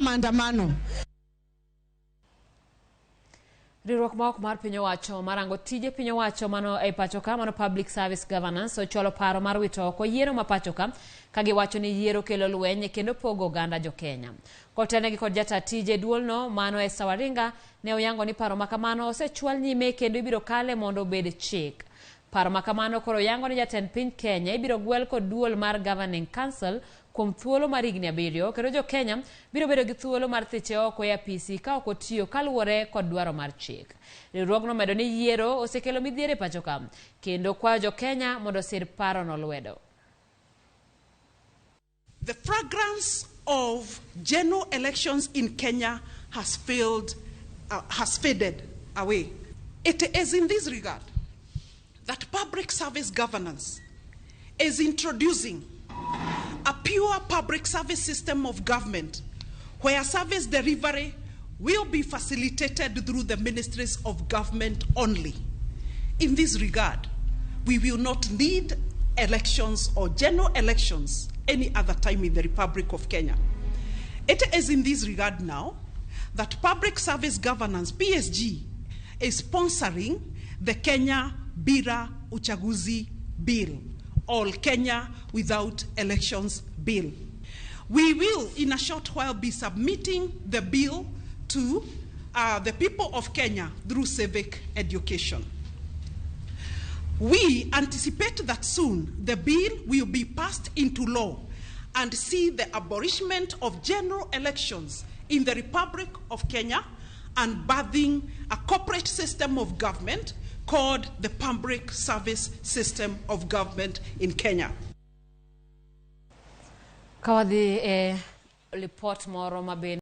maandamano. Riwruok ma ok mar piny owacho marango tije piny owacho mano e pachoka mano Public Service Governance ocholo paro mar wito oko yiero ma pachoka ka giwacho ni yiero kelo lweny kendo pogo oganda jo Kenya. Kotenegi kod jata tije duolno mano e Sawaringa ne oyango ni paro makamano osechwal nyime kendo ibiro kale mondo obed chik. Paro makamano koro yango ni jatend piny Kenya ibiro gwel kod duol mar Governing Council kuom thuolo mar higni 7 kendo jo Kenya biro bedo gi thuolo mar thiche oko e PSG ka ok otiyo kaluwore kod dwaro mar chik. Riwruogno medo ni yiero osekelo midhiere pachoka kendo kwayo jo Kenya mondo sir paro no lwedo. The fragrance of general elections in Kenya has faded away. It is in this regard that public service governance is introducing a pure public service system of government where service delivery will be facilitated through the ministries of government only. In this regard, we will not need elections or general elections any other time in the Republic of Kenya. It is in this regard now that Public Service Governance, PSG, is sponsoring the Kenya Bila Uchaguzi Bill, All Kenya Without Elections Bill. We will, in a short while, be submitting the bill to the people of Kenya through civic education. We anticipate that soon the bill will be passed into law and see the abolishment of general elections in the Republic of Kenya and birthing a corporate system of government called the Public Service System of Government in Kenya. Kawadi report moro mabe